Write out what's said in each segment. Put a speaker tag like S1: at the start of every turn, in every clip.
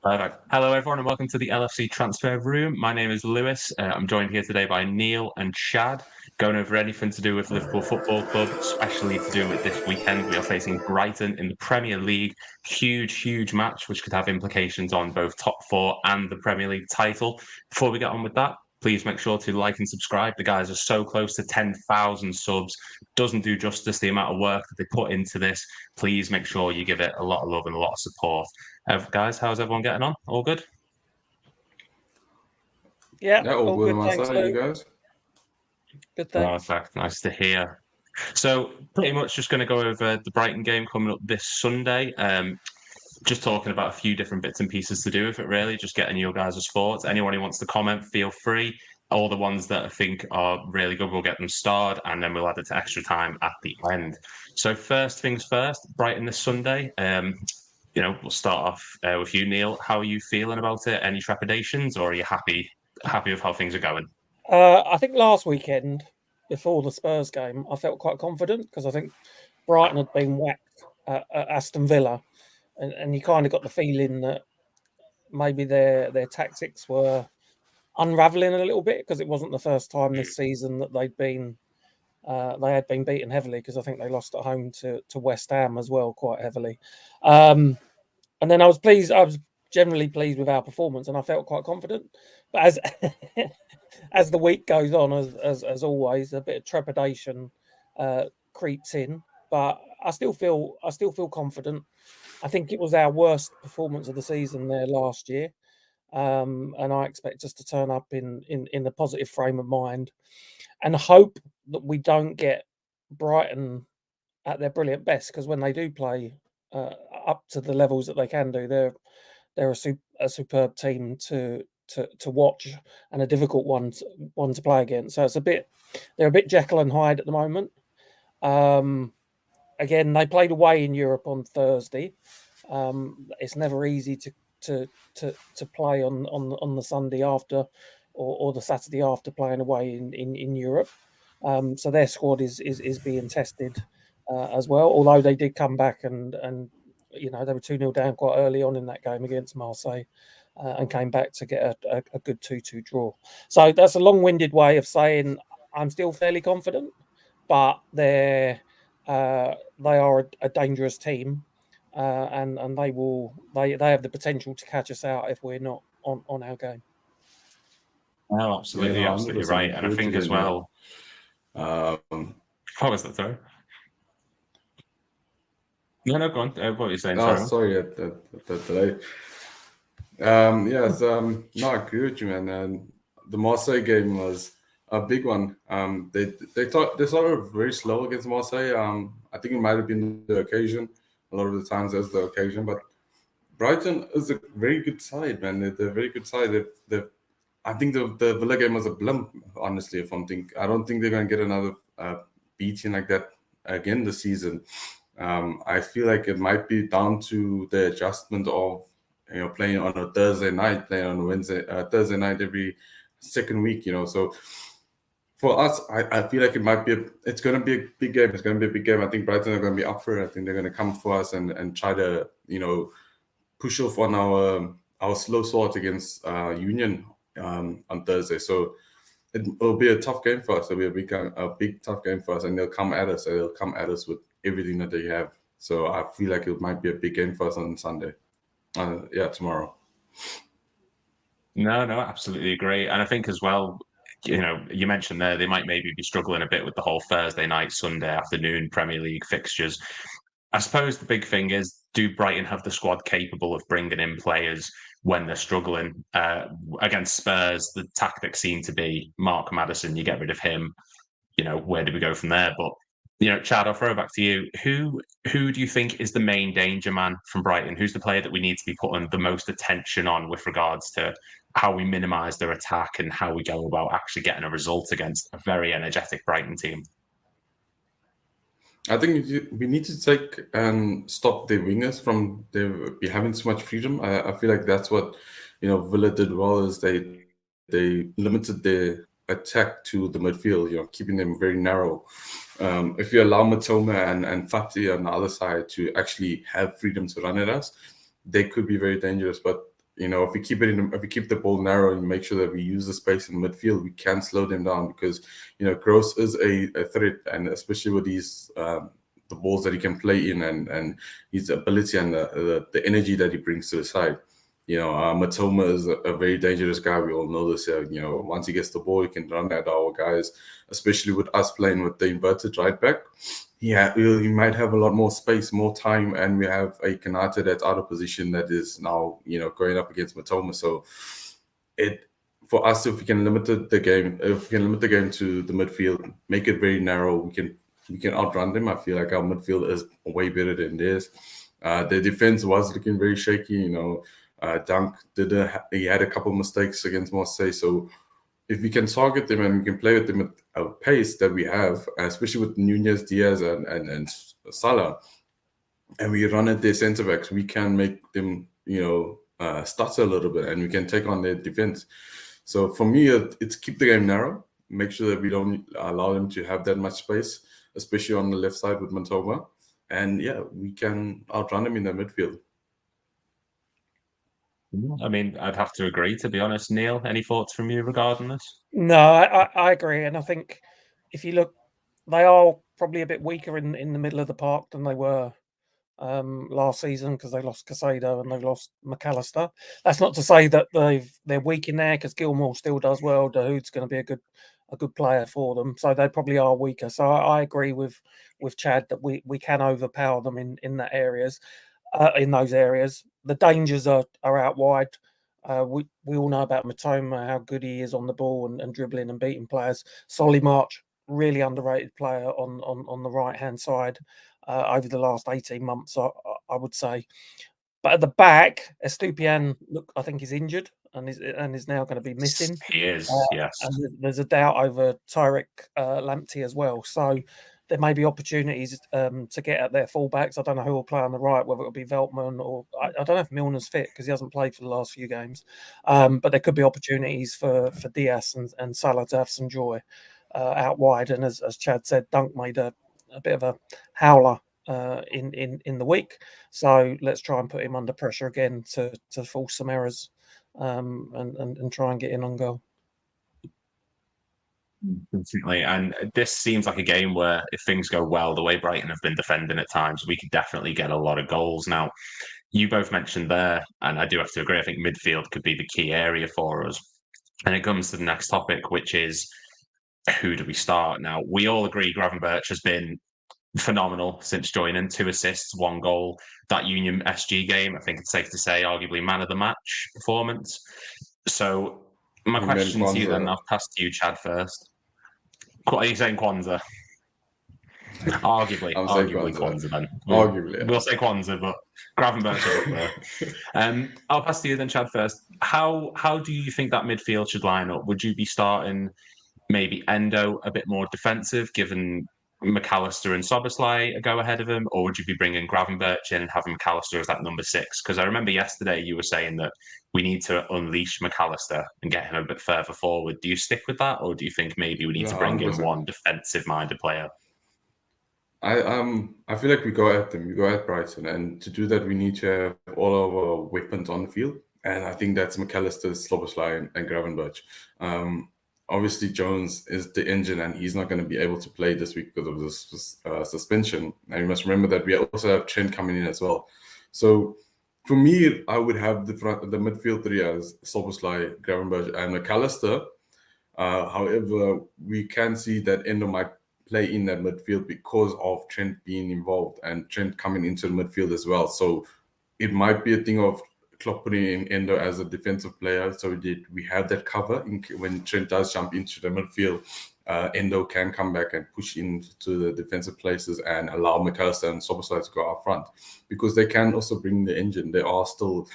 S1: Perfect. Hello, everyone, and welcome to the LFC Transfer Room. My name is Lewis. I'm joined here today by Neil and Shad, going over anything to do with Liverpool Football Club, especially to do with this weekend. We are facing Brighton in the Premier League. Huge match, which could have implications on both top four and the Premier League title. Before we get on with that, please make sure to like and subscribe. The guys are so close to 10,000 subs. Doesn't do justice the amount of work that they put into this. Please make sure you give it a lot of love and a lot of support. Guys, how's everyone getting on? All good?
S2: Yeah,
S3: all good
S2: good,
S3: on my
S2: thanks,
S3: side,
S2: Luke.
S3: you guys.
S2: Good, thanks.
S1: Perfect. Nice to hear. So, pretty much just going to go over the Brighton game coming up this Sunday. Just talking about a few different bits and pieces to do with it, really. Just getting your guys' thoughts. Anyone who wants to comment, feel free. All the ones that I think are really good, we'll get them starred, and then we'll add it to extra time at the end. So, first things first, Brighton this Sunday. We'll start off with you, Neil. How are you feeling about it? Any trepidations, or are you happy with how things are going?
S2: I think last weekend, before the Spurs game, I felt quite confident because I think Brighton had been whacked at Aston Villa, and you kind of got the feeling that maybe their tactics were unravelling a little bit because it wasn't the first time this season that they had been beaten heavily, because I think they lost at home to West Ham as well, quite heavily. And then I was generally pleased with our performance, and I felt quite confident. But as as the week goes on, as always, a bit of trepidation creeps in. But I still feel confident. I think it was our worst performance of the season there last year, and I expect us to turn up in a positive frame of mind, and hope that we don't get Brighton at their brilliant best, because when they do play up to the levels that they can do, they're a superb team to watch, and a difficult one to play against. So they're a bit Jekyll and Hyde at the moment. Again, they played away in Europe on Thursday. It's never easy to play on the Sunday after or the Saturday after playing away in Europe. So their squad is being tested as well. Although they did come back and they were 2-0 down quite early on in that game against Marseille, and came back to get a good 2-2 draw. So that's a long-winded way of saying I'm still fairly confident, but they are a dangerous team, and they have the potential to catch us out if we're not on our game.
S1: Oh, absolutely, absolutely right. And I think as well. What was that? Sorry. No, go on. What were you saying?
S3: Sorry, the delay. I agree with you, man. The Marseille game was a big one. They started very slow against Marseille. I think it might have been the occasion. A lot of the times that's the occasion, but Brighton is a very good side, man. They're a very good side. I think the Villa game was a blimp, honestly. I don't think they're going to get another beating like that again this season. I feel like it might be down to the adjustment of playing on a Thursday night, playing on a Thursday night every second week. So for us, I feel like it's going to be a big game. It's going to be a big game. I think Brighton are going to be up for it. I think they're going to come for us and try to push off on our slow start against Union on Thursday. So it will be a tough game for us. It'll be a big tough game for us, and they'll come at us. They'll come at us with everything that they have. So I feel like it might be a big game for us on Sunday. Tomorrow.
S1: No, absolutely agree. And I think as well, you mentioned there, they might maybe be struggling a bit with the whole Thursday night, Sunday afternoon Premier League fixtures. I suppose the big thing is, do Brighton have the squad capable of bringing in players when they're struggling? Against Spurs, the tactics seem to be Mark Maddison, you get rid of him. Where do we go from there? But Chad, I'll throw it back to you. Who do you think is the main danger man from Brighton? Who's the player that we need to be putting the most attention on with regards to how we minimise their attack and how we go about actually getting a result against a very energetic Brighton team?
S3: I think we need to take and stop the wingers from having too much freedom. I feel like that's what Villa did well, is they limited their attack to the midfield, keeping them very narrow. If you allow Matoma and Fati on the other side to actually have freedom to run at us, they could be very dangerous. But if we keep the ball narrow and make sure that we use the space in midfield, we can slow them down because Gross is a threat, and especially with these the balls that he can play in and his ability and the energy that he brings to the side. Matoma is a very dangerous guy. We all know this. Once he gets the ball, he can run at our guys, especially with us playing with the inverted right back. Yeah, he might have a lot more space, more time, and we have a Kanata that's out of position that is now, going up against Matoma. So for us, if we can limit the game to the midfield, make it very narrow, we can outrun them. I feel like our midfield is way better than theirs. Their defense was looking very shaky. Dunk he had a couple of mistakes against Marseille. So if we can target them and we can play with them at a pace that we have, especially with Nunez, Diaz, and Salah, and we run at their centre backs, we can make them, stutter a little bit, and we can take on their defense. So for me, it's keep the game narrow, make sure that we don't allow them to have that much space, especially on the left side with Matoma, and we can outrun them in the midfield.
S1: I mean, I'd have to agree, to be honest. Neil, any thoughts from you regarding this?
S2: No, I agree. And I think if you look, they are probably a bit weaker in the middle of the park than they were last season because they lost Casado and they've lost Macallister. That's not to say that they're weak in there because Gilmour still does well. Dahoud's going to be a good player for them. So they probably are weaker. So I agree with Chad that we can overpower them in that areas. In those areas, the dangers are out wide. We all know about Matoma, how good he is on the ball and dribbling and beating players. Solly March, really underrated player on the right hand side over the last 18 months, I would say. But at the back, Estupiñán, I think is injured and is now going to be missing.
S1: He is, yes.
S2: And there's a doubt over Tariq Lamptey as well. So there may be opportunities to get at their fullbacks. I don't know who will play on the right, whether it'll be Veltman or I don't know if Milner's fit because he hasn't played for the last few games. But there could be opportunities for Diaz and Salah to have some joy out wide. And as Chad said, Dunk made a bit of a howler in the week. So let's try and put him under pressure again to force some errors and try and get in on goal.
S1: Definitely. And this seems like a game where if things go well, the way Brighton have been defending at times, we could definitely get a lot of goals. Now, you both mentioned there, and I do have to agree, I think midfield could be the key area for us. And it comes to the next topic, which is who do we start? Now, we all agree Gravenberch has been phenomenal since joining. 2 assists, 1 goal. That Union SG game, I think it's safe to say, arguably man of the match performance. So my question to you then, I'll pass to you, Chad, first. Are you saying Kwanzaa? Arguably Kwanzaa then. We'll say Kwanzaa, but Gravenberch is up there. I'll pass to you then, Chad, first. How do you think that midfield should line up? Would you be starting maybe Endo a bit more defensive, given Macallister and Szoboszlai a go ahead of him, or would you be bringing Gravenberch in and having Macallister as that number 6? Because I remember yesterday you were saying that we need to unleash Macallister and get him a bit further forward. Do you stick with that, or do you think maybe we need to bring in one defensive-minded player?
S3: I feel like we go at them. We go at Brighton, and to do that, we need to have all of our weapons on the field, and I think that's Macallister, Szoboszlai, and Gravenberch. Obviously, Jones is the engine, and he's not going to be able to play this week because of this suspension. And you must remember that we also have Trent coming in as well. So for me, I would have the midfield 3 as Szoboszlai, Gravenberch, and Macallister. However, we can see that Endo might play in that midfield because of Trent being involved and Trent coming into the midfield as well. So it might be a thing of Klopp putting in Endo as a defensive player, so we have that cover when Trent does jump into the midfield. Endo can come back and push into the defensive places and allow Macallister and Szoboszlai to go up front, because they can also bring the engine. They are still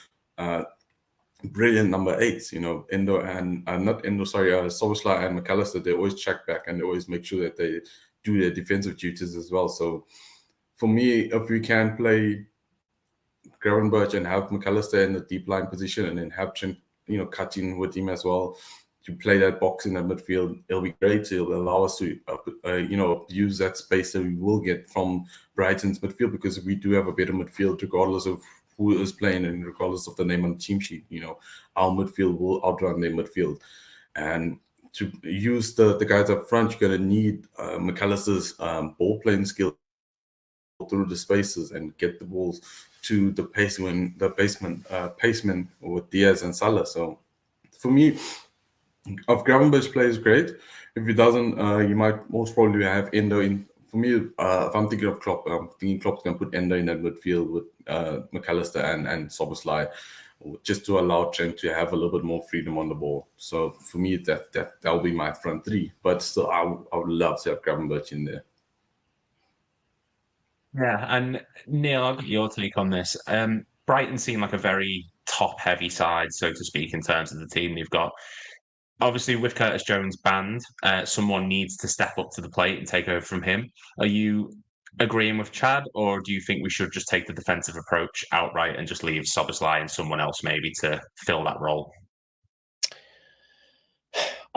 S3: brilliant number 8s, Endo and Szoboszlai and Macallister. They always check back and they always make sure that they do their defensive duties as well. So for me, if we can play Gravenberch and have Macallister in the deep line position and then have Trent, cut in with him as well to play that box in the midfield, it'll be great. It'll allow us to, use that space that we will get from Brighton's midfield, because we do have a better midfield regardless of who is playing, and regardless of the name on the team sheet, our midfield will outrun their midfield. And to use the guys up front, you're going to need McAllister's ball playing skill through the spaces and get the balls to the pacemen with Diaz and Salah. So for me, if Gravenberch plays great, if he doesn't, you might most probably have Endo in. For me, if I'm thinking of Klopp, I'm thinking Klopp's going to put Endo in that midfield with McAllister and Szoboszlai, just to allow Trent to have a little bit more freedom on the ball. So for me, that will be my front three. But still, I would love to have Gravenberch in there.
S1: Yeah, and Neil, I'll get your take on this. Brighton seem like a very top-heavy side, so to speak, in terms of the team they've got. Obviously, with Curtis Jones banned, someone needs to step up to the plate and take over from him. Are you agreeing with Chad, or do you think we should just take the defensive approach outright and just leave Szoboszlai and someone else maybe to fill that role?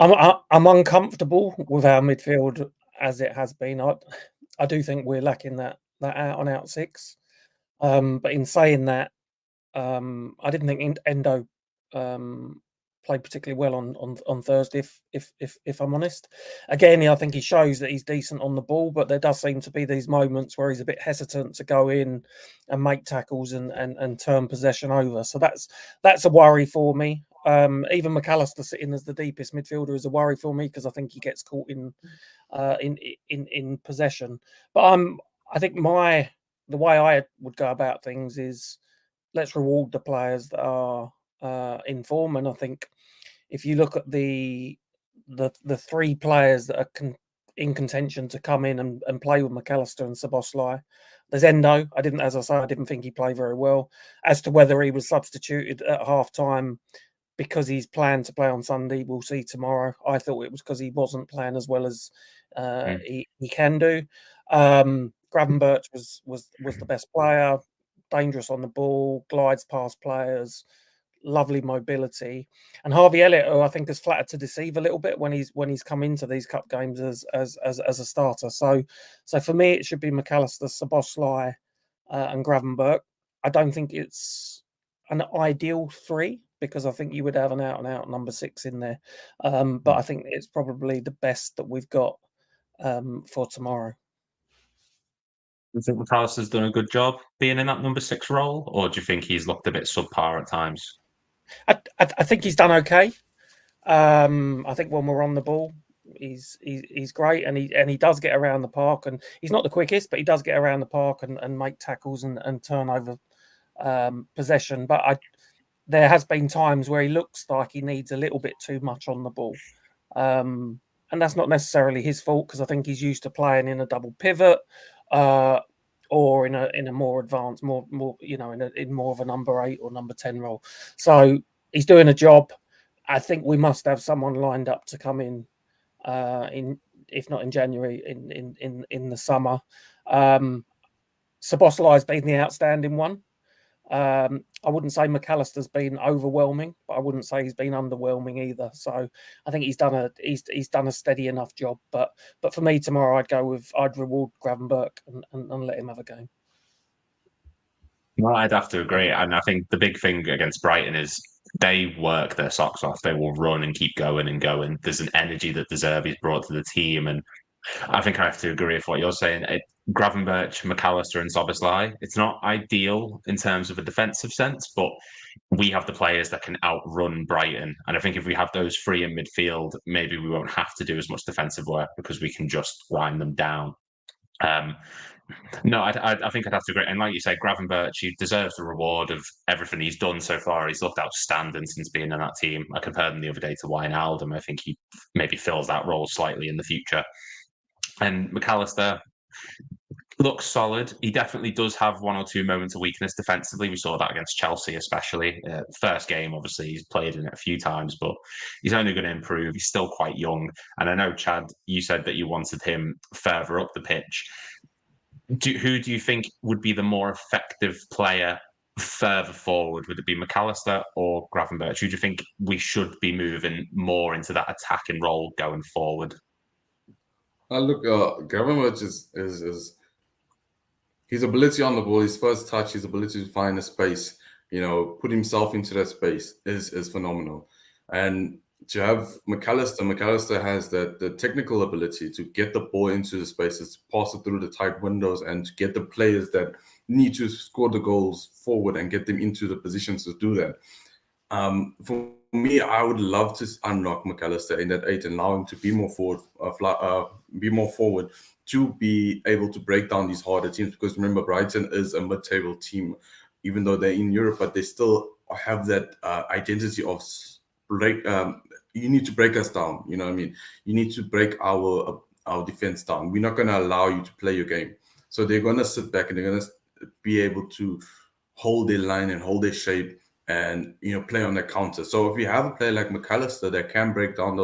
S2: I'm uncomfortable with our midfield as it has been. I do think we're lacking that out-and-out six. But in saying that, I didn't think Endo played particularly well on Thursday, if I'm honest. Again, I think he shows that he's decent on the ball, but there does seem to be these moments where he's a bit hesitant to go in and make tackles and turn possession over. So that's a worry for me. Even McAllister sitting as the deepest midfielder is a worry for me, because I think he gets caught in possession. But I think the way I would go about things is, let's reward the players that are in form. And I think if you look at the three players that are in contention to come in and play with McAllister and Szoboszlai, there's Endo. I didn't think he played very well. As to whether he was substituted at half time because he's planned to play on Sunday, we'll see tomorrow. I thought it was because he wasn't playing as well as he can do. Gravenberch was the best player, dangerous on the ball, glides past players, lovely mobility. And Harvey Elliott, who I think has flattered to deceive a little bit when he's come into these cup games as a starter. So for me, it should be McAllister, Szoboszlai, and Gravenberch. I don't think it's an ideal three, because I think you would have an out-and-out number 6 in there. But I think it's probably the best that we've got for tomorrow.
S1: Do you think McAllister's done a good job being in that number 6 role, or do you think he's looked a bit subpar at times?
S2: I think he's done okay. I think when we're on the ball, he's great, and he does get around the park, and he's not the quickest, but he does get around the park and make tackles and turn over possession. But there has been times where he looks like he needs a little bit too much on the ball. And that's not necessarily his fault, because I think he's used to playing in a double pivot, or in a more advanced, more in more of a number 8 or number 10 role. So he's doing a job. I think we must have someone lined up to come in if not in January, in the summer. Szoboszlai's been the outstanding one. I wouldn't say McAllister's been overwhelming, but I wouldn't say he's been underwhelming either. So I think he's done a steady enough job. But for me tomorrow, I'd reward Gravenberch and let him have a game.
S1: Well, I'd have to agree, and I think the big thing against Brighton is they work their socks off. They will run and keep going and going. There's an energy that De Zerbi's brought to the team, and I think I have to agree with what you're saying. Gravenberch, McAllister and Szoboszlai, it's not ideal in terms of a defensive sense, but we have the players that can outrun Brighton. And I think if we have those three in midfield, maybe we won't have to do as much defensive work because we can just grind them down. No, I think I'd have to agree. And like you say, Gravenberch, he deserves the reward of everything he's done so far. He's looked outstanding since being in that team. I compared him the other day to Wijnaldum. I think he maybe fills that role slightly in the future. And McAllister looks solid. He definitely does have one or two moments of weakness defensively. We saw that against Chelsea, especially. First game, obviously, he's played in it a few times, but he's only going to improve. He's still quite young. And I know, Chad, you said that you wanted him further up the pitch. Who do you think would be the more effective player further forward? Would it be McAllister or Gravenberch? Who do you think we should be moving more into that attacking role going forward?
S3: Look, Gravenberch is his ability on the ball, his first touch, his ability to find a space, put himself into that space is phenomenal. And to have McAllister has the technical ability to get the ball into the spaces, to pass it through the tight windows, and to get the players that need to score the goals forward and get them into the positions to do that. For me, I would love to unlock McAllister in that 8 and allow him to be more forward, to be able to break down these harder teams. Because remember, Brighton is a mid-table team, even though they're in Europe, but they still have that identity of you need to break us down. You know what I mean? You need to break our defense down. We're not going to allow you to play your game. So they're going to sit back and they're going to be able to hold their line and hold their shape and play on that counter. So if you have a player like McAllister that can break down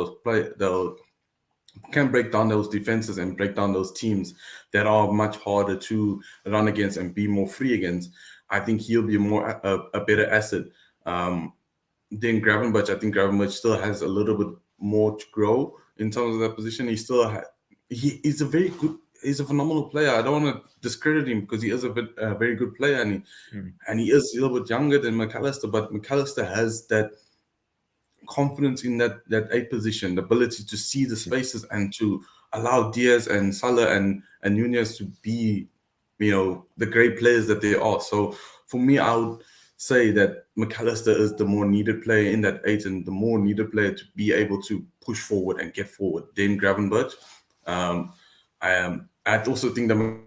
S3: those defenses and break down those teams that are much harder to run against and be more free against, I think he'll be a better asset than Gravenberch. I think Gravenberch still has a little bit more to grow in terms of that position. He's a phenomenal player. I don't want to discredit him because he is a very good player, and he is a little bit younger than McAllister. But McAllister has that confidence in that 8 position, the ability to see the spaces and to allow Diaz and Salah and Nunez to be, the great players that they are. So for me, I would say that McAllister is the more needed player in that 8 and the more needed player to be able to push forward and get forward than Gravenberch. I also think that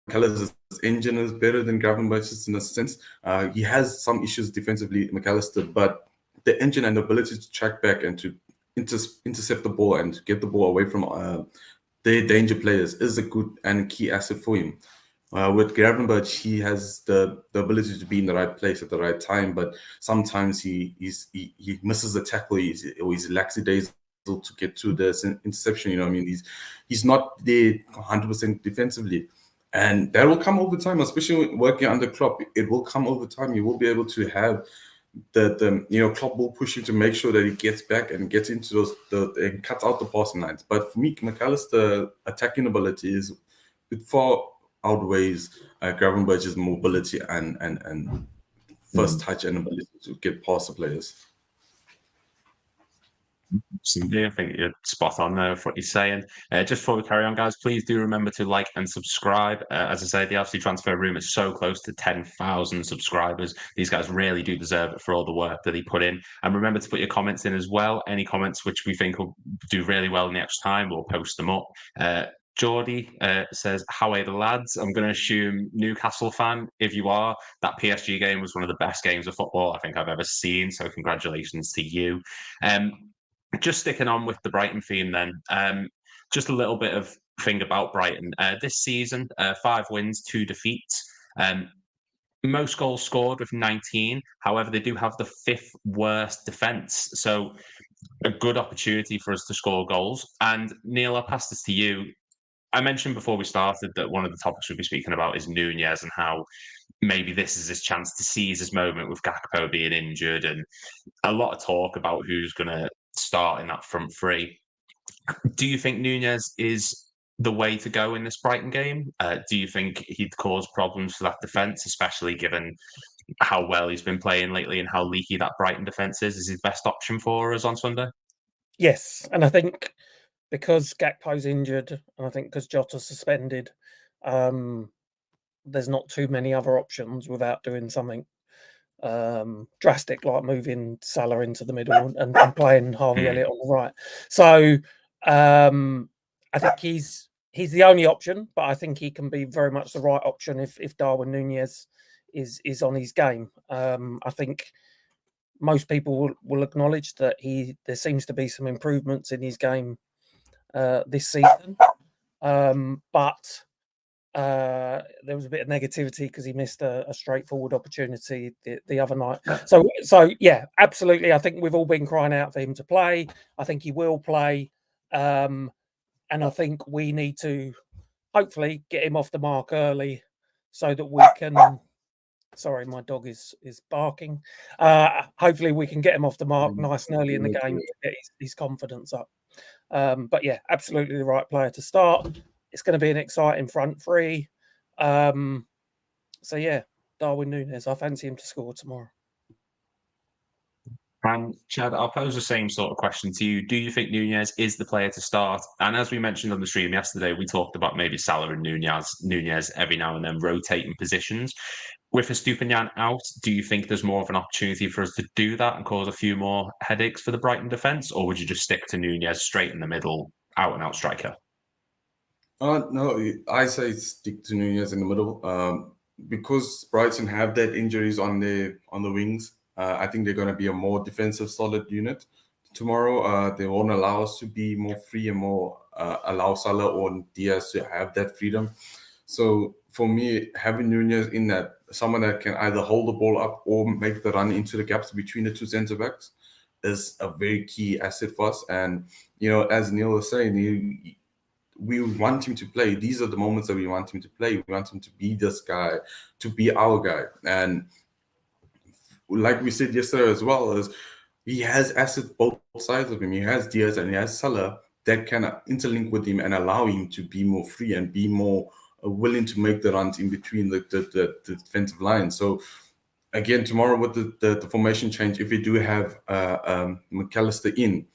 S3: McAllister's engine is better than Gravenberch's in a sense. He has some issues defensively, McAllister, but the engine and the ability to track back and to intercept the ball and to get the ball away from their danger players is a good and key asset for him. With Gravenberch, he has the ability to be in the right place at the right time, but sometimes he misses a tackle, he's lackadaisical to get to the interception. You know what I mean? He's not there 100% defensively. And that will come over time, especially working under Klopp. It will come over time. You will be able to have Klopp will push you to make sure that he gets back and gets into and cuts out the passing lines. But for me, McAllister attacking ability it far outweighs Gravenberch's mobility and first touch and ability to get past the players.
S1: I think you're spot on there with what you're saying. Just before we carry on, guys, please do remember to like and subscribe. As I say, the RC Transfer Room is so close to 10,000 subscribers. These guys really do deserve it for all the work that they put in. And remember to put your comments in as well. Any comments which we think will do really well in the extra time, we'll post them up. Geordie says, how are the lads? I'm going to assume Newcastle fan. If you are, that PSG game was one of the best games of football I think I've ever seen. So congratulations to you. Just sticking on with the Brighton theme then, just a little bit of thing about Brighton. This season, 5 wins, 2 defeats. Most goals scored with 19. However, they do have the 5th worst defence. So a good opportunity for us to score goals. And Neil, I'll pass this to you. I mentioned before we started that one of the topics we'll be speaking about is Nunez and how maybe this is his chance to seize his moment with Gakpo being injured, and a lot of talk about who's going to start in that front 3. Do you think Nunez is the way to go in this Brighton game? Do you think he'd cause problems for that defence, especially given how well he's been playing lately and how leaky that Brighton defence is? Is his best option for us on Sunday?
S2: Yes, and I think because Gakpo's injured, and I think because Jota's suspended, there's not too many other options without doing something drastic, like moving Salah into the middle and playing Harvey Elliott on the right. So I think he's the only option, but I think he can be very much the right option if Darwin Nunez is on his game. I think most people will acknowledge that there seems to be some improvements in his game this season, but there was a bit of negativity because he missed a straightforward opportunity the other night. So yeah, absolutely. I think we've all been crying out for him to play. I think he will play, and I think we need to hopefully get him off the mark early so that we can. Sorry, my dog is barking. Hopefully we can get him off the mark nice and early in the game to get his confidence up. But yeah, absolutely the right player to start. it's going to be an exciting front three. So yeah, Darwin Nunez. I fancy him to score tomorrow.
S1: And Chad, I'll pose the same sort of question to you. Do you think Nunez is the player to start? And as we mentioned on the stream yesterday, we talked about maybe Salah and Nunez every now and then rotating positions. With Estupiñán out, do you think there's more of an opportunity for us to do that and cause a few more headaches for the Brighton defence? Or would you just stick to Nunez straight in the middle, out-and-out striker?
S3: No, I say stick to Nunez in the middle. Because Brighton have that injuries on the wings. I think they're going to be a more defensive, solid unit tomorrow. They won't allow us to be more free and more allow Salah or Diaz to have that freedom. So for me, having Nunez in that, someone that can either hold the ball up or make the run into the gaps between the two centre backs, is a very key asset for us. And as Neil was saying, we want him to play. These are the moments that we want him to play. We want him to be this guy, to be our guy. And like we said yesterday as well, is he has assets both sides of him. He has Diaz and he has Salah that can interlink with him and allow him to be more free and be more willing to make the runs in between the defensive line. So again, tomorrow with the formation change, if we do have Macallister in,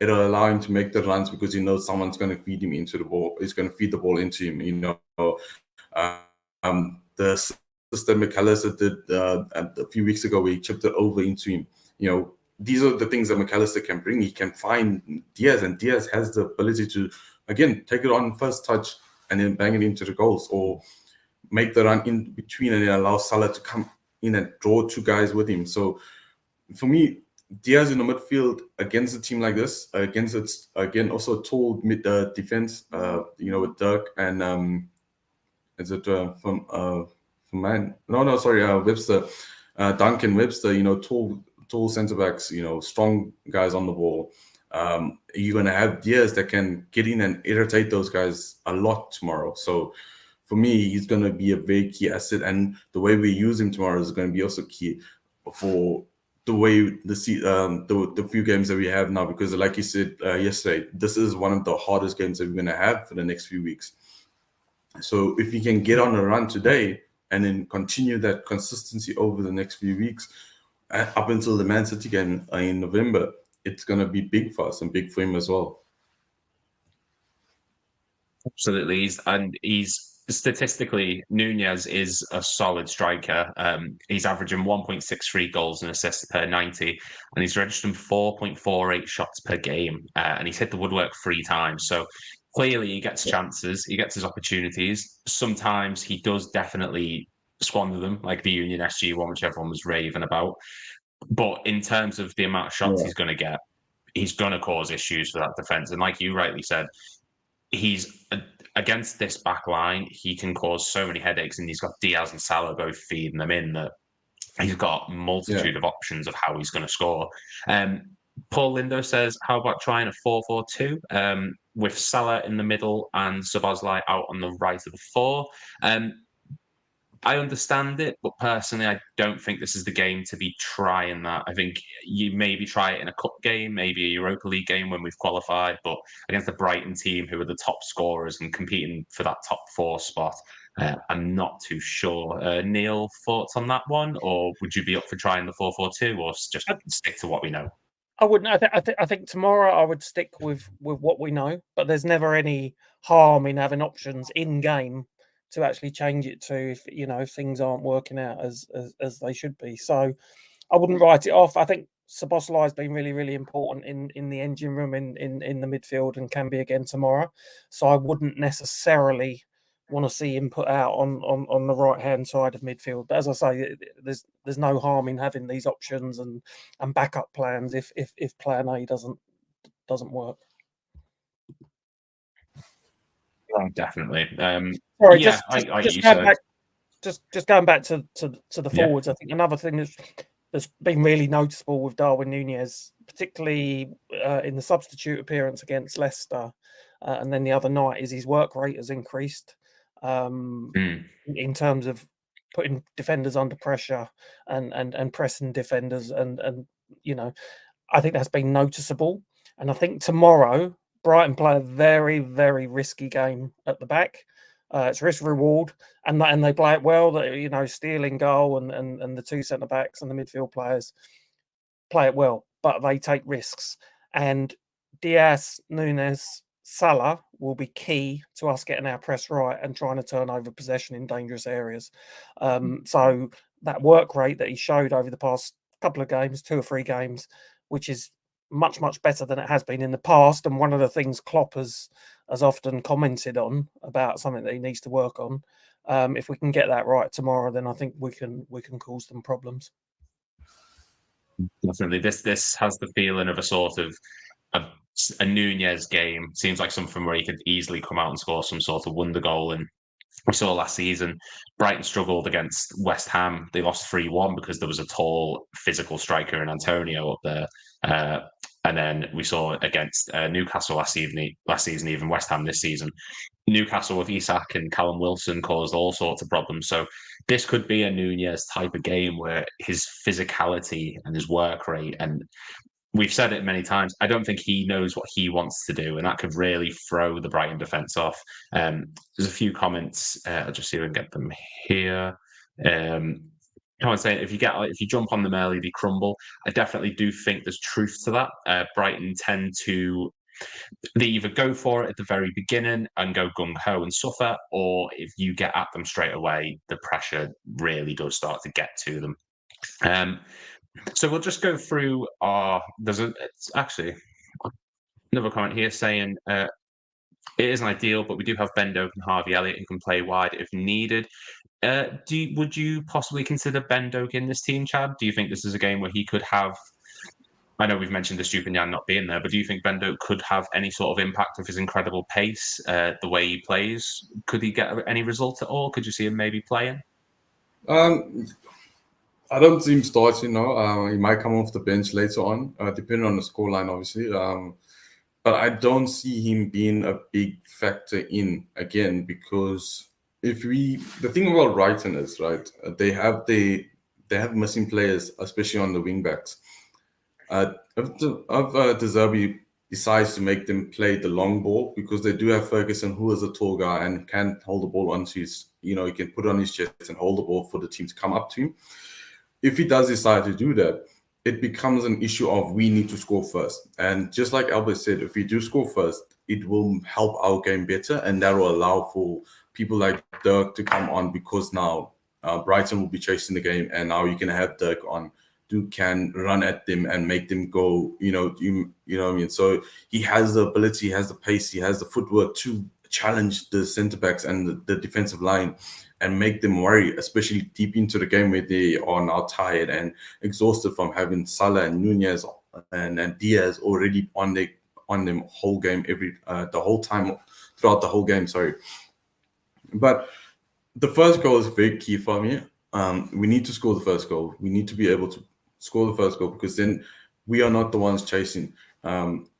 S3: it'll allow him to make the runs because he knows someone's going to feed him into the ball. He's going to feed the ball into him. The system Macallister did a few weeks ago, where he chipped it over into him. These are the things that Macallister can bring. He can find Diaz, and Diaz has the ability to, again, take it on first touch and then bang it into the goals, or make the run in between and then allow Salah to come in and draw two guys with him. So for me, Diaz in the midfield against a team like this, against its again also tall mid defense, with Dirk and is it from man? No, sorry, Webster, Duncan Webster. Tall centre backs, strong guys on the ball. You're gonna have Diaz that can get in and irritate those guys a lot tomorrow. So for me, he's gonna be a very key asset, and the way we use him tomorrow is going to be also key for the way the few games that we have now, because like you said yesterday, this is one of the hardest games that we're going to have for the next few weeks. So if we can get on a run today and then continue that consistency over the next few weeks up until the Man City game in November, it's going to be big for us and big for him as well.
S1: Absolutely. He's statistically, Nunez is a solid striker. He's averaging 1.63 goals and assists per 90, and he's registering 4.48 shots per game. And he's hit the woodwork 3 times. So clearly he gets chances, he gets his opportunities. Sometimes he does definitely squander them, like the Union SG one, which everyone was raving about. But in terms of the amount of shots he's going to get, he's going to cause issues for that defence. And like you rightly said, he's against this back line, he can cause so many headaches, and he's got Diaz and Salah both feeding them in, that he's got a multitude of options of how he's going to score. Paul Lindo says, how about trying a 4-4-2 with Salah in the middle and Szoboszlai out on the right of the 4? I understand it, but personally, I don't think this is the game to be trying that. I think you maybe try it in a cup game, maybe a Europa League game when we've qualified, but against the Brighton team, who are the top scorers and competing for that top 4 spot, I'm not too sure. Neil, thoughts on that one? Or would you be up for trying the 4-4-2, or just stick to what we know?
S2: I wouldn't. I think tomorrow I would stick with what we know, but there's never any harm in having options in game to actually change it to if things aren't working out as they should be. So I wouldn't write it off. I think Szoboszlai has been really, really important in the engine room in the midfield, and can be again tomorrow. So I wouldn't necessarily want to see him put out on the right hand side of midfield. But as I say, there's no harm in having these options and backup plans if plan A doesn't work.
S1: Oh, definitely.
S2: Sorry,
S1: yeah,
S2: just going back to the forwards. I think another thing that's been really noticeable with Darwin Nunez, particularly in the substitute appearance against Leicester, and then the other night, is his work rate has increased in terms of putting defenders under pressure and pressing defenders, and I think that's been noticeable. And I think tomorrow Brighton play a very, very risky game at the back. It's risk reward, and they play it well. That stealing goal and the two centre backs and the midfield players play it well, but they take risks. And Diaz, Nunez, Salah will be key to us getting our press right and trying to turn over possession in dangerous areas. So that work rate that he showed over the past couple of games, 2 or 3 games, which is much, much better than it has been in the past. And one of the things Klopp has often commented on about something that he needs to work on. If we can get that right tomorrow, then I think we can cause them problems.
S1: Definitely, this has the feeling of a sort of a Nunez game. Seems like something where he could easily come out and score some sort of wonder goal. And we saw last season, Brighton struggled against West Ham. They lost 3-1 because there was a tall, physical striker in Antonio up there. And then we saw against Newcastle last season, even West Ham this season. Newcastle with Isak and Callum Wilson caused all sorts of problems. So this could be a Nunez type of game where his physicality and his work rate, and we've said it many times, I don't think he knows what he wants to do, and that could really throw the Brighton defence off. There's a few comments. I'll just see if I can get them here. I would say if you jump on them early, they crumble. I definitely do think there's truth to that. Brighton tend to they either go for it at the very beginning and go gung-ho and suffer, or if you get at them straight away, the pressure really does start to get to them. So we'll just go through it's actually another comment here saying it isn't ideal, but we do have Ben Doak and Harvey Elliott who can play wide if needed. Would you possibly consider Ben Doak in this team, Chad? Do you think this is a game where he could have, I know we've mentioned the Estupiñán not being there, but do you think Ben Doak could have any sort of impact of his incredible pace, the way he plays? Could he get any result at all? Could you see him maybe playing?
S3: I don't see him starting, no. He might come off the bench later on, depending on the scoreline, obviously. But I don't see him being a big factor in, again, because the thing about Brighton is, right, they have missing players, especially on the wing backs. If De Zerbi decides to make them play the long ball, because they do have Ferguson, who is a tall guy and can hold the ball onto his, he can put it on his chest and hold the ball for the team to come up to him. If he does decide to do that, it becomes an issue of we need to score first. And just like Albert said, if we do score first, it will help our game better, and that will allow for people like Dirk to come on, because now Brighton will be chasing the game, and now you can have Dirk on, who can run at them and make them go, you know what I mean? So he has the ability, he has the pace, he has the footwork to challenge the centre-backs and the defensive line and make them worry, especially deep into the game where they are now tired and exhausted from having Salah and Nunez and Diaz already on them whole game, throughout the whole game, sorry. But the first goal is very key for me. We need to score the first goal. We need to be able to score the first goal, because then we are not the ones chasing,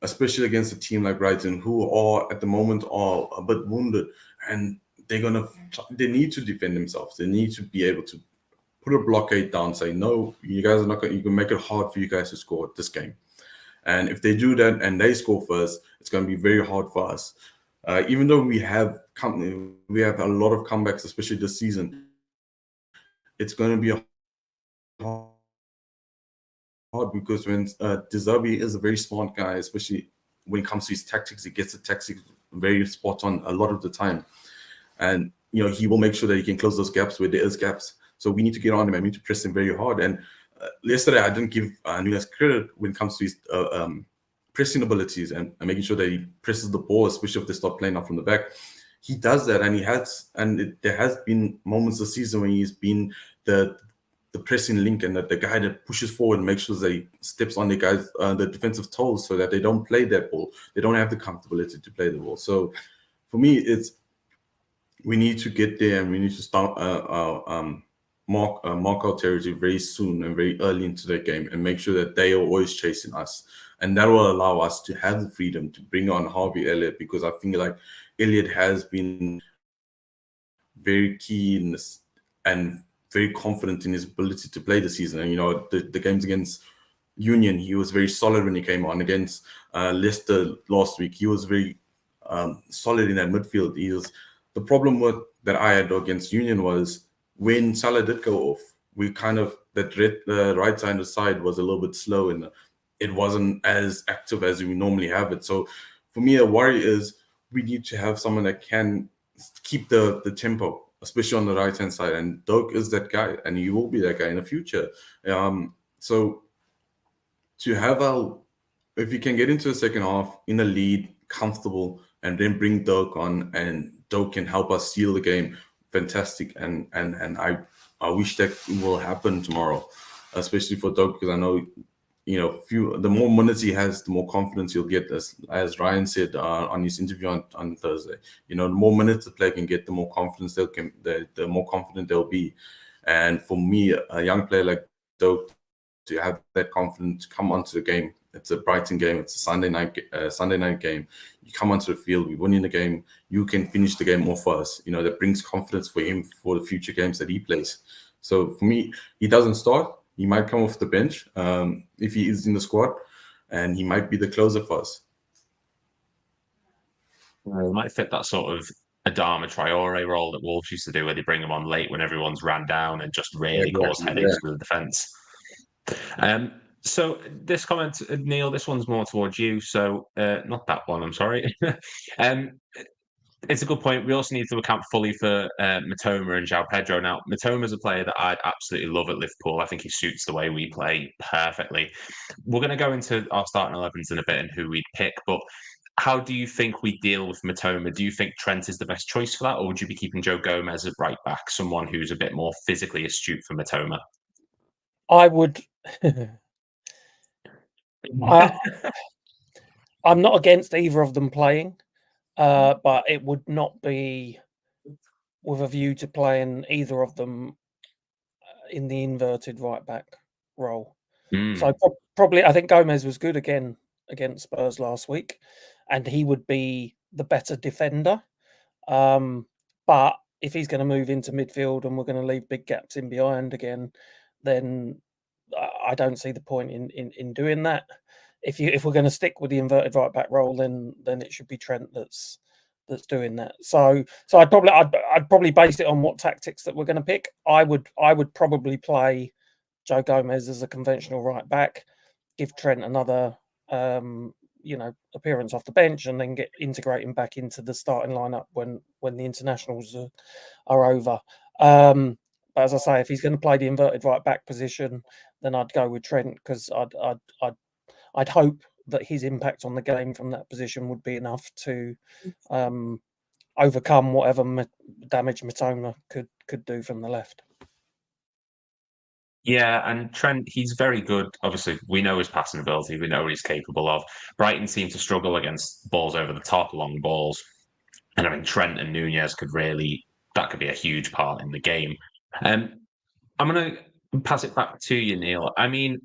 S3: especially against a team like Brighton, who are at the moment are a bit wounded, and they need to defend themselves. They need to be able to put a blockade down, say, no, you guys are not going. You can make it hard for you guys to score this game. And if they do that and they score first, it's going to be very hard for us. Even though we have a lot of comebacks, especially this season, it's going to be hard, because when De Zerbi is a very smart guy, especially when it comes to his tactics, he gets the tactics very spot on a lot of the time. And, he will make sure that he can close those gaps where there is gaps. So we need to get on him and we need to press him very hard. And yesterday, I didn't give Nunez credit when it comes to his pressing abilities and making sure that he presses the ball, especially if they start playing out from the back. He does that, and there has been moments this season when he's been the pressing link and the guy that pushes forward and makes sure that he steps on the defensive toes so that they don't play that ball. They don't have the comfortability to play the ball. So for me, we need to get there, and we need to start mark our territory very soon and very early into the game, and make sure that they are always chasing us. And that will allow us to have the freedom to bring on Harvey Elliott, because I think like Elliott has been very keen and very confident in his ability to play the season. And, the games against Union, he was very solid when he came on. Against Leicester last week, he was very solid in that midfield. The problem that I had against Union was when Salah did go off, we kind of the right hand side was a little bit slow and it wasn't as active as we normally have it. So for me, a worry is we need to have someone that can keep the tempo, especially on the right hand side. And Doak is that guy, and he will be that guy in the future. So to have if you can get into the second half in a lead, comfortable, and then bring Doak on, and Doak can help us seal the game, fantastic. And I wish that will happen tomorrow, especially for Doak, because I know, the more minutes he has, the more confidence he'll get. As Ryan said on his interview on Thursday, the more minutes the player can get, the more confidence the more confident they'll be. And for me, a young player like Doak, to have that confidence to come onto the game. It's a Brighton game. It's a Sunday night game. You come onto the field, we're winning the game. You can finish the game off for us. That brings confidence for him for the future games that he plays. So for me, he doesn't start. He might come off the bench if he is in the squad, and he might be the closer for us.
S1: He might fit that sort of Adama Traore role that Wolves used to do, where they bring him on late when everyone's ran down and just really cause headaches with the defence. So this comment, Neil, this one's more towards you. So not that one, I'm sorry. It's a good point. We also need to account fully for Mitoma and João Pedro. Now, Mitoma's a player that I'd absolutely love at Liverpool. I think he suits the way we play perfectly. We're going to go into our starting 11s in a bit and who we'd pick, but how do you think we deal with Mitoma? Do you think Trent is the best choice for that, or would you be keeping Joe Gomez at right back, someone who's a bit more physically astute for Mitoma?
S2: I would. I'm not against either of them playing, but it would not be with a view to playing either of them in the inverted right back role. So probably, I think Gomez was good again against Spurs last week, and he would be the better defender. But if he's going to move into midfield and we're going to leave big gaps in behind again, then I don't see the point in doing that. If we're going to stick with the inverted right back role, then it should be Trent that's doing that. So I'd probably base it on what tactics that we're going to pick. I would probably play Joe Gomez as a conventional right back, give Trent another appearance off the bench, and then integrate him back into the starting lineup when the internationals are over. But as I say, if he's going to play the inverted right back position, then I'd go with Trent, because I'd hope that his impact on the game from that position would be enough to overcome whatever damage Mitoma could do from the left.
S1: Yeah, and Trent, he's very good. Obviously, we know his passing ability. We know what he's capable of. Brighton seem to struggle against balls over the top, long balls. And I mean, Trent and Nunez that could be a huge part in the game. I'm going to pass it back to you, Neil. I mean,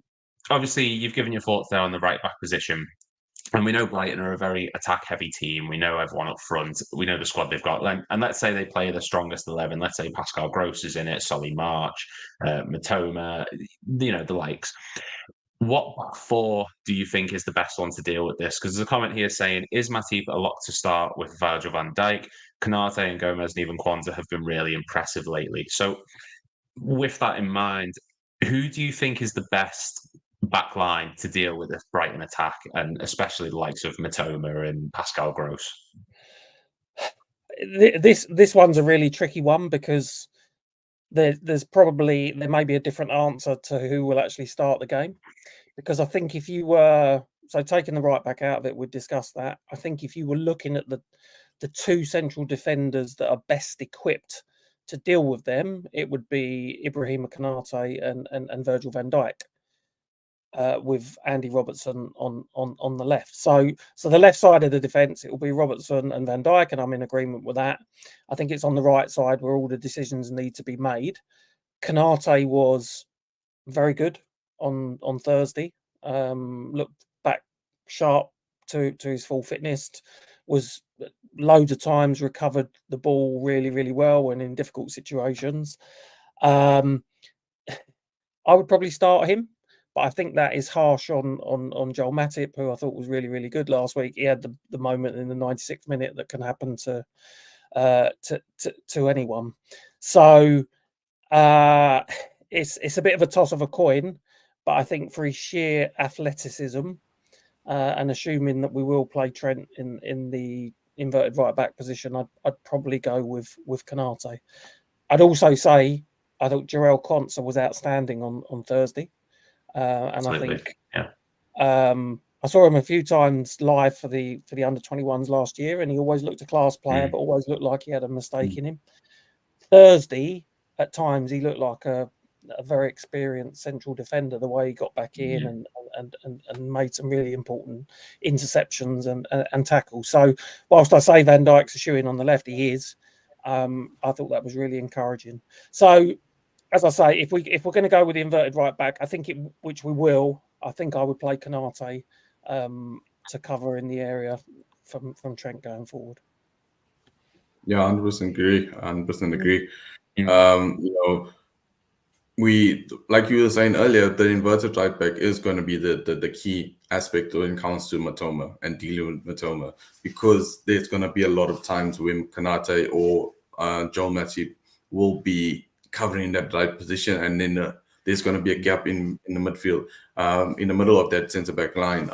S1: obviously, you've given your thoughts there on the right back position. And we know Brighton are a very attack-heavy team. We know everyone up front. We know the squad they've got. And let's say they play the strongest 11. Let's say Pascal Gross is in it, Solly March, Mitoma, the likes. What back four do you think is the best one to deal with this? Because there's a comment here saying, is Matip a lock to start with Virgil van Dijk? Konate and Gomez and even Kwanzaa have been really impressive lately. So with that in mind, who do you think is the best back line to deal with this Brighton attack, and especially the likes of Mitoma and Pascal Gross?
S2: This one's a really tricky one, because there may be a different answer to who will actually start the game. Because I think if you were taking the right back out of it, we'd discuss that. I think if you were looking at the two central defenders that are best equipped to deal with them, it would be Ibrahima Konate and Virgil van Dijk, with Andy Robertson on the left. So the left side of the defence, it will be Robertson and Van Dijk, and I'm in agreement with that. I think it's on the right side where all the decisions need to be made. Konate was very good on Thursday. Looked back sharp to his full fitness. Was loads of times recovered the ball really, really well and in difficult situations. I would probably start him, But I think that is harsh on Joel Matip, who I thought was really, really good last week. He had the moment in the 96th minute that can happen to anyone. So it's a bit of a toss of a coin, but I think for his sheer athleticism, and assuming that we will play Trent in the inverted right back position, I'd probably go with Konate. I'd also say I thought Jarell Quansah was outstanding on Thursday, and
S1: Absolutely.
S2: I think
S1: yeah.
S2: I saw him a few times live for the under-21s last year, and he always looked a class player, but always looked like he had a mistake in him. Thursday, at times, he looked like a very experienced central defender. The way he got back in and made some really important interceptions and tackles. So, whilst I say Van Dijk's a shoo-in on the left, he is. I thought that was really encouraging. So, as I say, if we're going to go with the inverted right back, I think which we will. I think I would play Konate to cover in the area from Trent going forward.
S3: Yeah, 100% agree. 100% agree. We, like you were saying earlier, the inverted right back is going to be the key aspect when it comes to Matoma and dealing with Matoma, because there's going to be a lot of times when Konate or Joel Matip will be covering that right position, and then there's going to be a gap in the midfield, in the middle of that centre back line.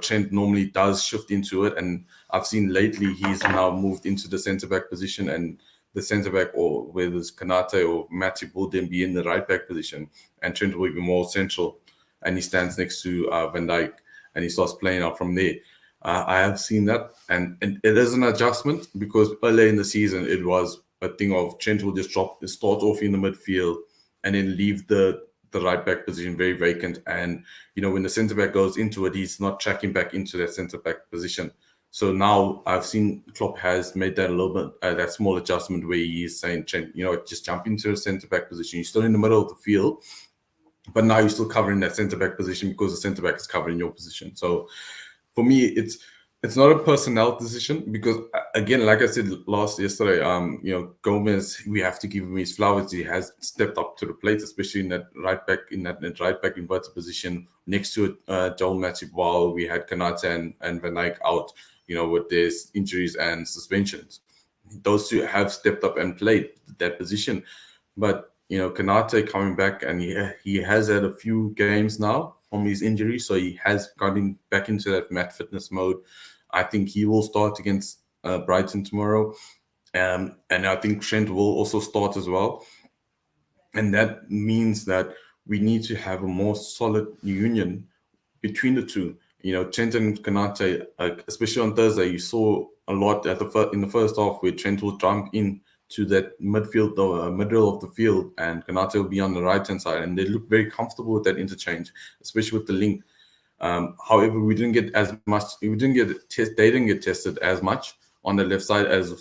S3: Trent normally does shift into it, and I've seen lately he's now moved into the centre back position, and the centre back, or whether it's Konate or Matip, will then be in the right back position, and Trent will be more central, and he stands next to Van Dijk, and he starts playing out from there. I have seen that, and it is an adjustment, because earlier in the season it was a thing of Trent will just start off in the midfield and then leave the right back position very vacant, and when the centre back goes into it, he's not tracking back into that centre back position. So now I've seen Klopp has made that a little bit, that small adjustment where he's saying, Trent, just jump into a centre-back position. You're still in the middle of the field, but now you're still covering that centre-back position because the centre-back is covering your position. So for me, it's not a personnel decision, because, again, like I said yesterday, Gomez, we have to give him his flowers. He has stepped up to the plate, especially in that right back inverted position next to Joel Matip, while we had Konate and Van Dijk out, with their injuries and suspensions. Those two have stepped up and played that position. But, Konate coming back, and he has had a few games now from his injury, so he has gotten back into that match fitness mode. I think he will start against Brighton tomorrow. And I think Trent will also start as well. And that means that we need to have a more solid union between the two. Trent and Konate, especially on Thursday, you saw a lot in the first half where Trent will jump in to that midfield, middle of the field, and Konate will be on the right-hand side. And they look very comfortable with that interchange, especially with the link. However, we didn't get as much. They didn't get tested as much on the left side as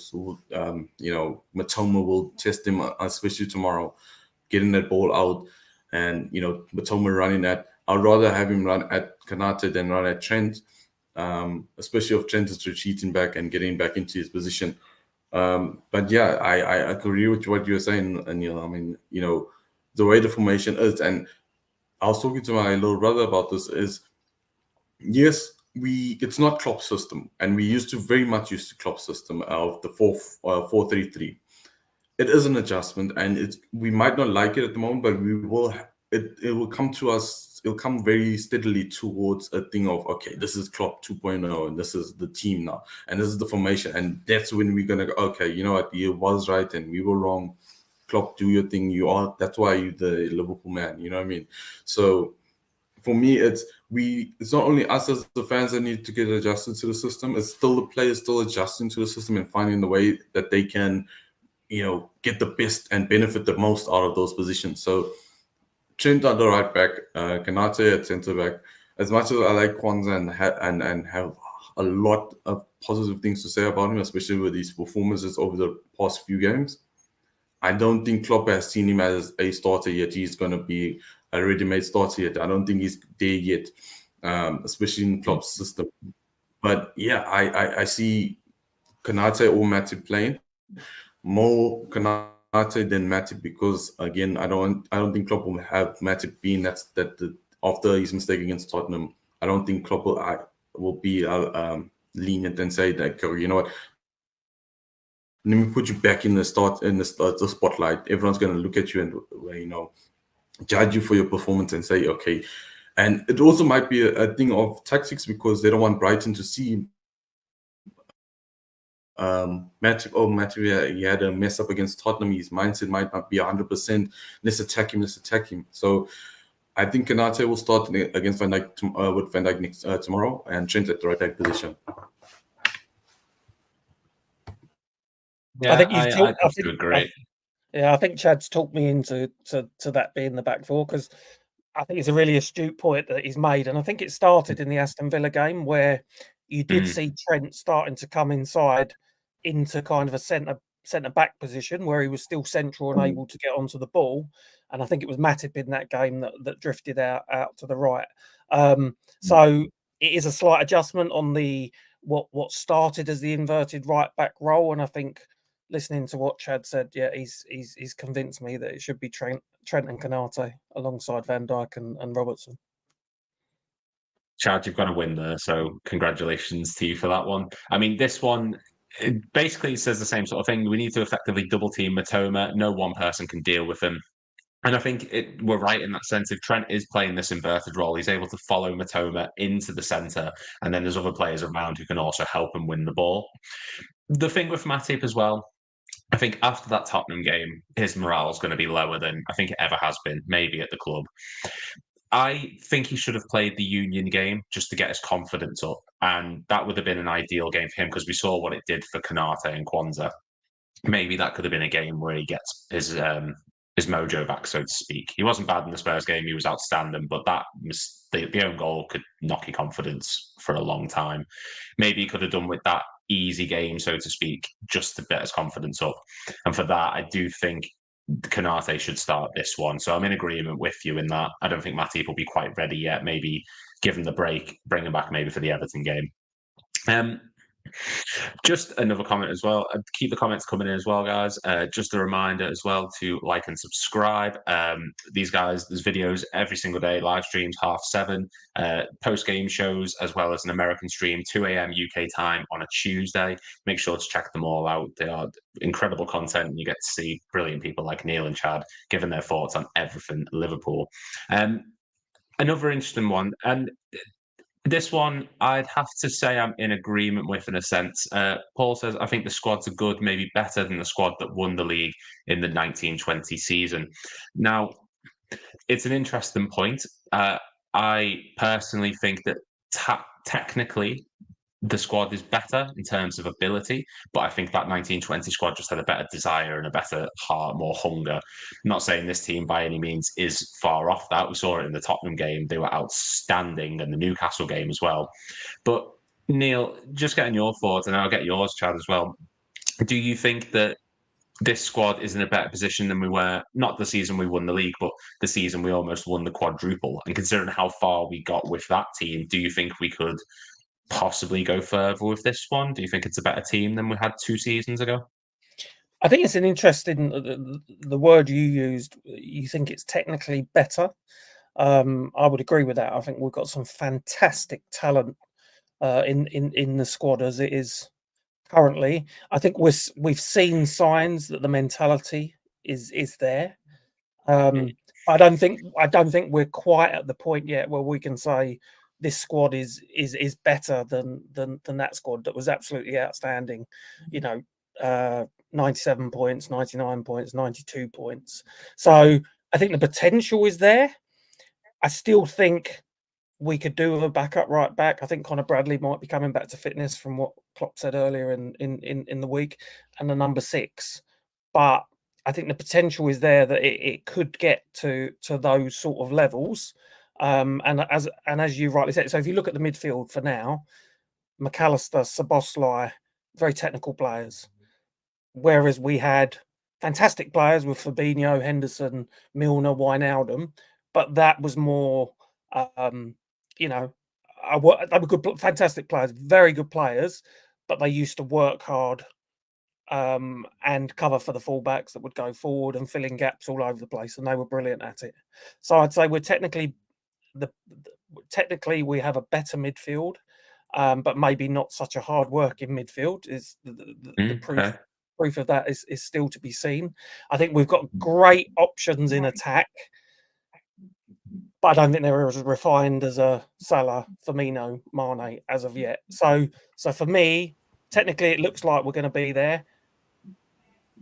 S3: Matoma will test him, especially tomorrow, getting that ball out, and Matoma running that. I'd rather have him run at Konate than run at Trent, especially if Trent is retreating back and getting back into his position. But yeah, I agree with what you're saying, and the way the formation is, and I was talking to my little brother about this, is yes, it's not Klopp's system, and we very much used to Klopp's system of the 4-3-3. It is an adjustment, and we might not like it at the moment, but we will. It will come to us. It'll come very steadily towards a thing of, okay, this is Klopp 2.0, and this is the team now, and this is the formation, and that's when we're gonna go, okay, you know what, you was right and we were wrong. Klopp, do your thing. That's why you're the Liverpool man. You know what I mean? So for me, it's not only us as the fans that need to get adjusted to the system. It's still the players still adjusting to the system and finding the way that they can, get the best and benefit the most out of those positions. So Trent at the right back, Konate at centre back. As much as I like Quansah and have a lot of positive things to say about him, especially with his performances over the past few games, I don't think Klopp has seen him as a starter yet. He's going to be a ready-made starter yet. I don't think he's there yet, especially in Klopp's system. But yeah, I see Konate or Matip playing more Konate than Matip, because again, I don't think Klopp will have Matip being that after his mistake against Tottenham. I don't think Klopp will be lenient and say that, you know what, let me put you back in the spotlight. Everyone's going to look at you and judge you for your performance and say, okay. And it also might be a thing of tactics, because they don't want Brighton to see Matthew, he had a mess up against Tottenham. His mindset might not be 100%. Let's attack him. So I think Konate will start against Van Dijk with Van Dijk tomorrow, and Trent at the right back position.
S1: Yeah, I agree.
S2: I think Chad's talked me into that being the back four, because I think it's a really astute point that he's made, and I think it started in the Aston Villa game where you did see Trent starting to come inside into kind of a centre back position where he was still central and able to get onto the ball, and I think it was Matip in that game that drifted out to the right. So it is a slight adjustment on the what started as the inverted right back role, and I think, listening to what Chad said, yeah, he's convinced me that it should be Trent and Konate alongside Van Dijk and Robertson.
S1: Chad, you've got a win there, so congratulations to you for that one. I mean, this one, it basically says the same sort of thing. We need to effectively double team Matoma. No one person can deal with him. And I think we're right in that sense. If Trent is playing this inverted role, he's able to follow Matoma into the centre, and then there's other players around who can also help him win the ball. The thing with Matip as well, I think after that Tottenham game, his morale is going to be lower than I think it ever has been, maybe at the club. I think he should have played the Union game just to get his confidence up. And that would have been an ideal game for him, because we saw what it did for Konate and Kwanzaa. Maybe that could have been a game where he gets his mojo back, so to speak. He wasn't bad in the Spurs game. He was outstanding, but that the own goal could knock your confidence for a long time. Maybe he could have done with that easy game, so to speak, just to get his confidence up. And for that, I do think Konate should start this one. So I'm in agreement with you in that. I don't think Matip will be quite ready yet. Maybe give him the break, bring him back maybe for the Everton game. Just another comment as well. Keep the comments coming in as well, guys. Just a reminder as well to like and subscribe. These guys, there's videos every single day, live streams 7:30, post-game shows, as well as an American stream, 2 a.m. UK time on a Tuesday. Make sure to check them all out. They are incredible content, and you get to see brilliant people like Neil and Chad giving their thoughts on everything Liverpool. Another interesting one, and this one, I'd have to say I'm in agreement with in a sense. Paul says, I think the squads are good, maybe better than the squad that won the league in the 1920 season. Now, it's an interesting point. I personally think that technically the squad is better in terms of ability, but I think that 1920 squad just had a better desire and a better heart, more hunger. I'm not saying this team by any means is far off that. We saw it in the Tottenham game. They were outstanding, and the Newcastle game as well. But Neil, just getting your thoughts, and I'll get yours, Chad, as well. Do you think that this squad is in a better position than we were, not the season we won the league, but the season we almost won the quadruple? And considering how far we got with that team, do you think we could possibly go further with this one? Do you think it's a better team than we had 2 seasons ago?
S2: I think it's an interesting, the word you used, you think it's technically better. I would agree with that. I think we've got some fantastic talent in the squad as it is currently. I think we've seen signs that the mentality is there. I don't think we're quite at the point yet where we can say this squad is better than that squad that was absolutely outstanding. 97 points, 99 points, 92 points. So I think the potential is there. I still think we could do with a backup right back. I think Connor Bradley might be coming back to fitness from what Klopp said earlier in the week, and the number 6. But I think the potential is there that it could get to those sort of levels. And as you rightly said, so if you look at the midfield for now, Macallister, Szoboszlai, very technical players. Whereas we had fantastic players with Fabinho, Henderson, Milner, Wijnaldum, but that was more, they were good, fantastic players, very good players, but they used to work hard and cover for the fullbacks that would go forward and fill in gaps all over the place, and they were brilliant at it. So I'd say we're technically technically we have a better midfield, but maybe not such a hard working midfield. Is the proof of that is still to be seen. I think we've got great options in attack, but I don't think they're as refined as a Salah, Firmino, Mane as of yet. So for me, technically it looks like we're going to be there,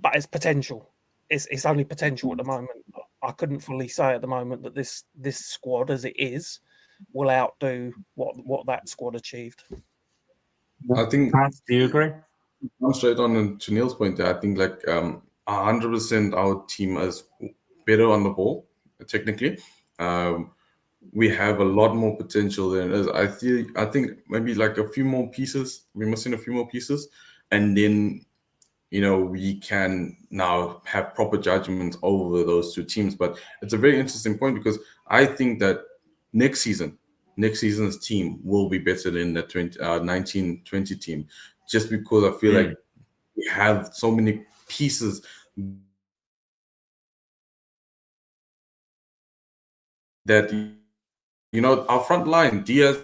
S2: but it's potential. It's only potential at the moment. I couldn't fully say at the moment that this squad as it is will outdo what that squad achieved.
S3: I think.
S1: Do you agree?
S3: I'm straight on to Neil's point there. I think 100% our team is better on the ball technically. We have a lot more potential than it is. I think maybe like a few more pieces. We're missing a few more pieces, and then we can now have proper judgment over those two teams. But it's a very interesting point because I think that next season's team will be better than the 19-20 team, just because I feel like we have so many pieces that our front line, Diaz,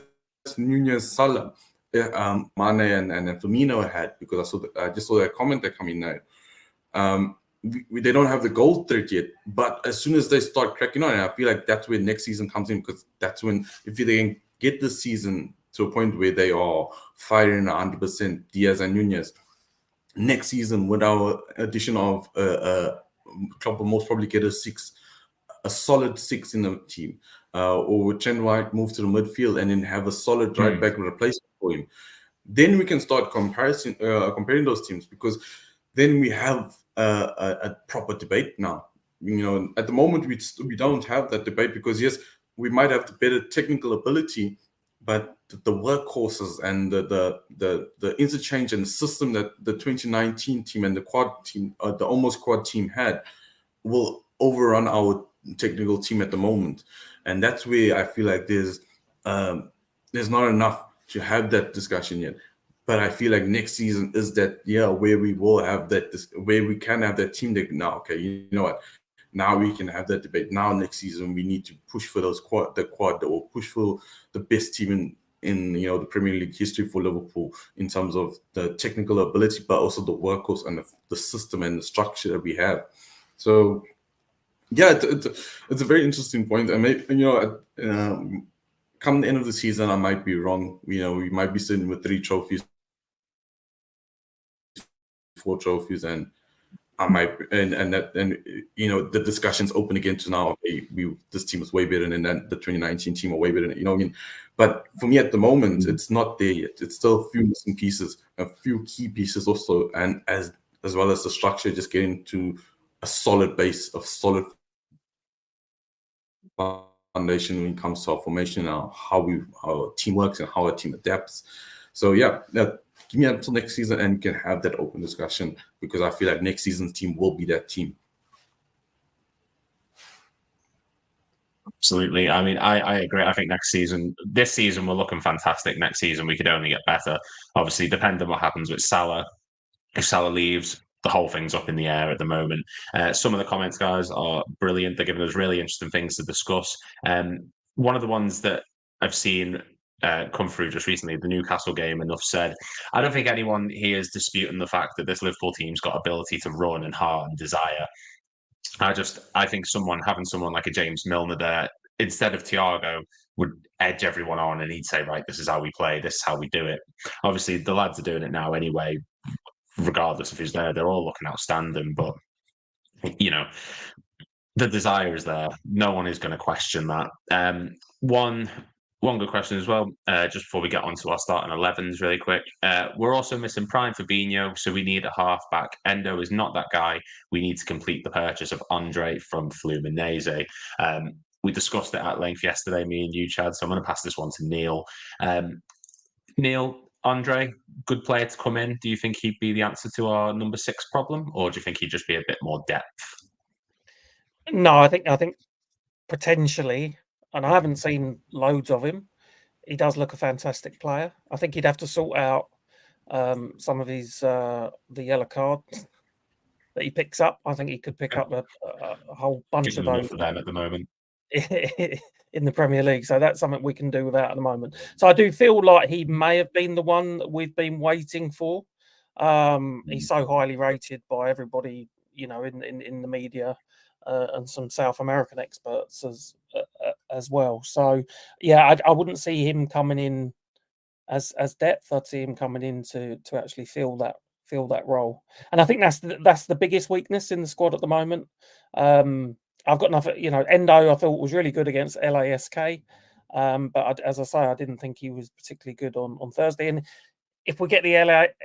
S3: Nunez, Salah, Mane and Firmino had, because I just saw that comment that coming now. They don't have the goal threat yet, but as soon as they start cracking on, I feel like that's where next season comes in, because that's when, if they can get the season to a point where they are firing 100% Diaz and Nunez, next season with our addition of Klopp will most probably get a solid 6 in the team, or Chen White move to the midfield and then have a solid right back replacement for him. Then we can start comparing those teams, because then we have a proper debate now. At the moment we don't have that debate, because yes, we might have the better technical ability, but the workhorses and the interchange and the system that the 2019 team and the quad team, the almost quad team had, will overrun our technical team at the moment. And that's where I feel like there's not enough to have that discussion yet. But I feel like next season is that where we will have that, where we can have that team that now, okay, you know what, now we can have that debate. Now next season we need to push for the quad, or push for the best team in the Premier League history for Liverpool in terms of the technical ability, but also the workhorse and the system and the structure that we have. So yeah, it's a very interesting point. And maybe, come the end of the season, I might be wrong. We might be sitting with 3 trophies, 4 trophies, and I might, and the discussion's open again to now. Okay, this team is way better than the 2019 team, or way better than, what I mean. But for me at the moment, it's not there yet. It's still a few missing pieces, a few key pieces also, and as well as the structure, just getting to a solid base, of solid foundation when it comes to our formation and how our team works and how our team adapts. So yeah, give me until next season and we can have that open discussion, because I feel like next season's team will be that team.
S1: Absolutely. I mean, I agree. I think this season we're looking fantastic. Next season we could only get better. Obviously, depending on what happens with Salah. If Salah leaves, the whole thing's up in the air at the moment. Some of the comments, guys, are brilliant. They're giving us really interesting things to discuss. One of the ones that I've seen come through just recently, the Newcastle game, enough said. I don't think anyone here is disputing the fact that this Liverpool team's got ability to run and heart and desire. I think having someone like a James Milner there instead of Thiago would edge everyone on, and he'd say, right, this is how we play, this is how we do it. Obviously, the lads are doing it now anyway, regardless of who's there. They're all looking outstanding, but the desire is there. No one is going to question that. One good question as well, just before we get onto our starting 11s really quick. We're also missing prime Fabinho, so we need a half-back. Endo is not that guy. We need to complete the purchase of Andre from Fluminense. We discussed it at length yesterday, me and you, Chad, so I'm going to pass this one to Neil. Neil, Andre, good player to come in. Do you think he'd be the answer to our number 6 problem, or do you think he'd just be a bit more depth?
S2: No, I think potentially, and I haven't seen loads of him. He does look a fantastic player. I think he'd have to sort out some of his the yellow cards that he picks up. I think he could pick up a whole bunch of those
S1: for them at the moment.
S2: in the Premier League. So that's something we can do without at the moment. So I do feel like he may have been the one that we've been waiting for. He's so highly rated by everybody, you know, in the media and some South American experts as well. So yeah, I wouldn't see him coming in as depth. I'd see him coming in to actually fill that role. And I think that's the biggest weakness in the squad at the moment. I've got nothing, you know. Endo I thought was really good against LASK, but as I say, I didn't think he was particularly good on Thursday. And if we get the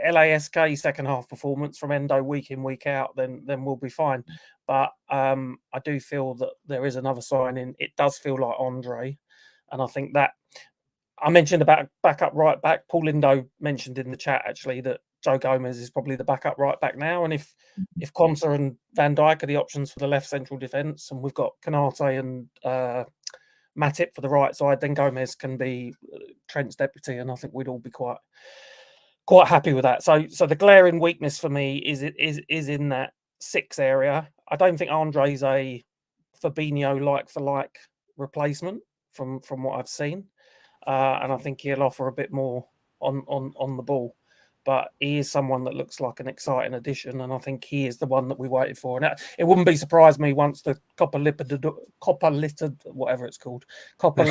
S2: LASK second half performance from Endo week in, week out, then we'll be fine. But I do feel that there is another signing. It does feel like Andre, and I think that I mentioned about backup right back. Paul Lindo mentioned in the chat actually that Joe Gomez is probably the backup right back now, and if Quansah and Van Dijk are the options for the left central defence, and we've got Kanate and Matip for the right side, then Gomez can be Trent's deputy, and I think we'd all be quite happy with that. So the glaring weakness for me is in that 6 area. I don't think Andre's a Fabinho like for like replacement from what I've seen, and I think he'll offer a bit more on the ball. But he is someone that looks like an exciting addition, and I think he is the one that we waited for. And it wouldn't be surprised me once the copper littered, whatever it's called, copper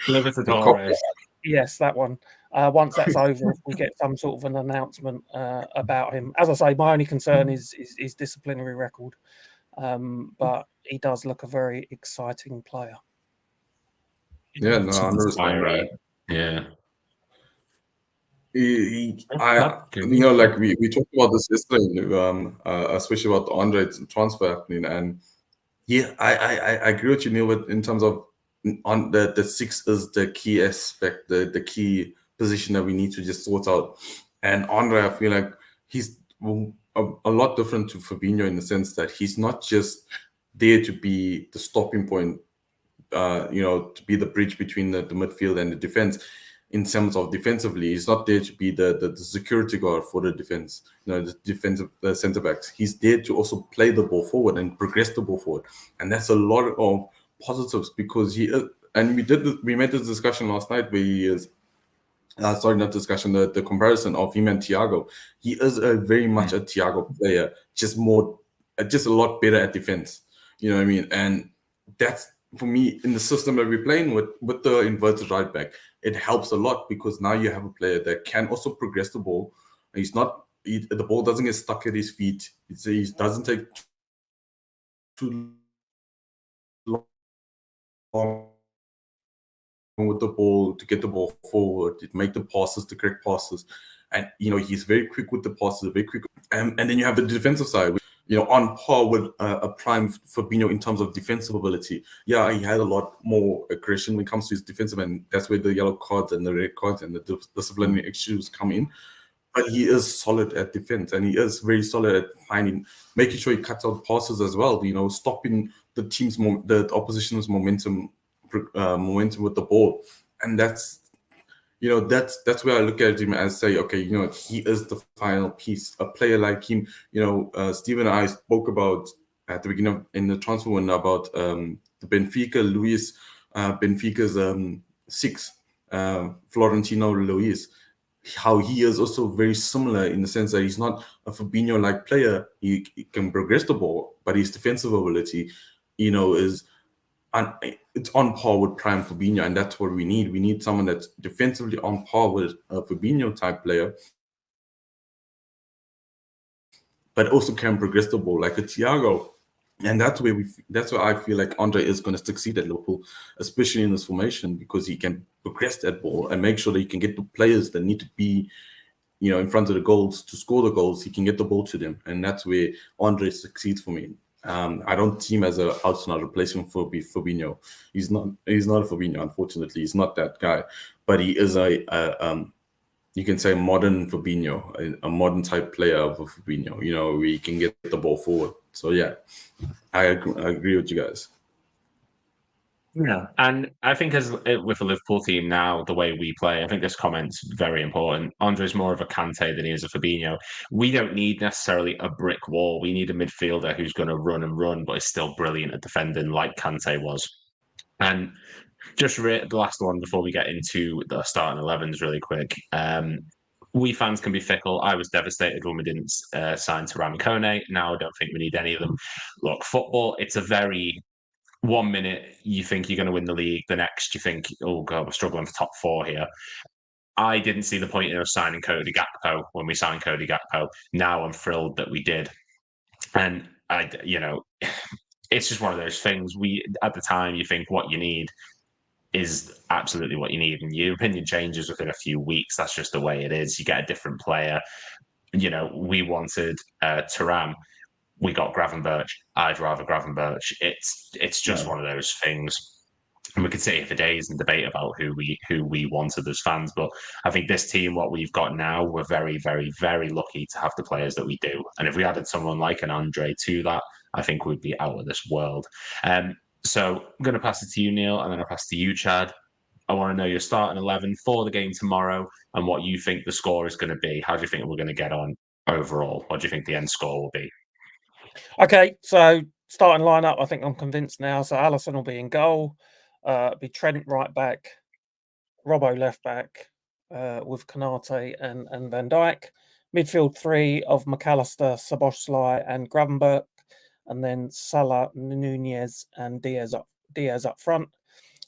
S1: Libertadores.
S2: Yes, that one. Once that's over, if we get some sort of an announcement about him. As I say, my only concern is his disciplinary record, but he does look a very exciting player.
S3: Yeah, no, I understand that.
S1: Yeah.
S3: You know, like we talked about this yesterday, especially about the Andre transfer happening, and yeah, I agree with you, Neil, in terms of on the 6 is the key aspect, the key position that we need to just sort out. And Andre, I feel like he's a lot different to Fabinho in the sense that he's not just there to be the stopping point, you know, to be the bridge between the midfield and the defense. In terms of defensively, he's not there to be the security guard for the defense, you know, the defensive centre backs. He's there to also play the ball forward and progress the ball forward, and that's a lot of positives because he is. And we made this discussion last night where he is. Sorry, not discussion. The comparison of him and Thiago. He is a very much a Thiago player, just a lot better at defense. You know what I mean? And that's, for me, in the system that we're playing with the inverted right back, it helps a lot because now you have a player that can also progress the ball. The ball doesn't get stuck at his feet. He doesn't take too long with the ball to get the ball forward, to make the passes, the correct passes. And, you know, he's very quick with the passes, very quick. And then you have the defensive side, you know, on par with a prime Fabinho in terms of defensive ability. Yeah, he had a lot more aggression when it comes to his defensive, and that's where the yellow cards and the red cards and the disciplinary issues come in. But he is solid at defense, and he is very solid at making sure he cuts out passes as well. You know, stopping the opposition's momentum with the ball, and that's where I look at him as say, okay, you know, he is the final piece. A player like him, you know, Steve and I spoke about at the beginning in the transfer window about the Benfica's 6, Florentino Luis, how he is also very similar in the sense that he's not a Fabinho-like player. He can progress the ball, but his defensive ability, you know, it's on par with prime Fabinho, and that's what we need. We need someone that's defensively on par with a Fabinho type player, but also can progress the ball like a Thiago. And that's where I feel like Andre is going to succeed at Liverpool, especially in this formation, because he can progress that ball and make sure that he can get the players that need to be, you know, in front of the goals to score the goals. He can get the ball to them, and that's where Andre succeeds for me. I don't see him as an outside replacement for Fabinho. He's not a Fabinho, unfortunately. He's not that guy, but he is you can say modern Fabinho, a modern type player of a Fabinho. You know, where he can get the ball forward. So yeah, I agree with you guys.
S1: Yeah, and I think as with a Liverpool team now, the way we play, I think this comment's very important. Andre's more of a Kante than he is a Fabinho. We don't need necessarily a brick wall. We need a midfielder who's going to run and run, but is still brilliant at defending, like Kante was. And just the last one before we get into the starting 11s really quick. We fans can be fickle. I was devastated when we didn't sign Taram and Kone. Now I don't think we need any of them. Look, football, it's a very 1 minute you think you're going to win the league, the next you think, oh god, we're struggling for top four here. I didn't see the point in us signing Cody Gakpo when we signed Cody Gakpo. Now I'm thrilled that we did, and it's just one of those things. We at the time you think what you need is absolutely what you need, and your opinion changes within a few weeks. That's just the way it is. You get a different player. We wanted Thuram. We got Gravenberch. I'd rather Gravenberch. It's just one of those things. And we could sit here for days and debate about who we wanted as fans. But I think this team, what we've got now, we're very, very, very lucky to have the players that we do. And if we added someone like an Andre to that, I think we'd be out of this world. So I'm going to pass it to you, Neil, and then I'll pass it to you, Chad. I want to know your starting 11 for the game tomorrow and what you think the score is going to be. How do you think we're going to get on overall? What do you think the end score will be?
S2: Okay, so starting lineup, I think I'm convinced now. So Alisson will be in goal. Be Trent right back, Robbo left back, with Konate and Van Dijk. Midfield three of Macallister, Szoboszlai and Gravenberch, and then Salah, Nunez and Diaz up front.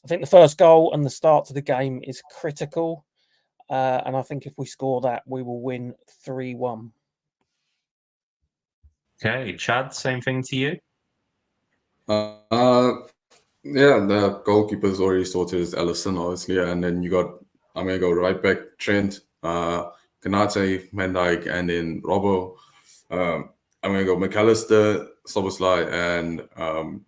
S2: I think the first goal and the start to the game is critical, and I think if we score that, we will win 3-1.
S1: Okay, Chad, same thing to you?
S3: Yeah, the goalkeeper's already sorted as Alisson, obviously, and then I'm going to go right back, Trent, Konate, Van Dijk, and then Robbo. I'm going to go Macallister, Szoboszlai, and I'm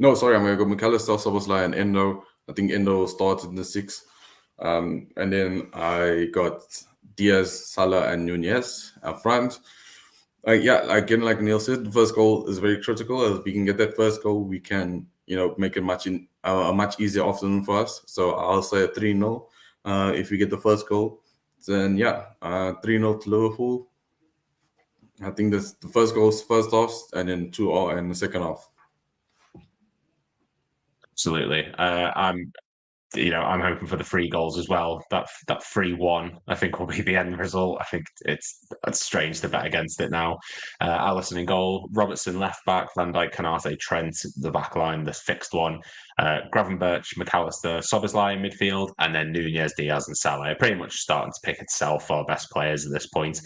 S3: going to go Macallister, Szoboszlai, and Endo. I think Endo started in the 6. And then I got Diaz, Salah, and Nunez up front. Again, like Neil said, the first goal is very critical. If we can get that first goal, we can, make it a much easier afternoon for us. So I'll say a 3-0. If we get the first goal, then 3-0 to Liverpool. I think that's the first goal's first half, and then 2-0 in the second half.
S1: Absolutely. I'm hoping for the 3 goals as well. That 3-1, I think, will be the end result. I think it's strange to bet against it now. Alisson in goal, Robertson left back, Van Dijk, Konate, Trent the back line, the fixed one. Gravenberch, Macallister, Szoboszlai in midfield, and then Nunez, Diaz, and Salah. Pretty much starting to pick itself our best players at this point.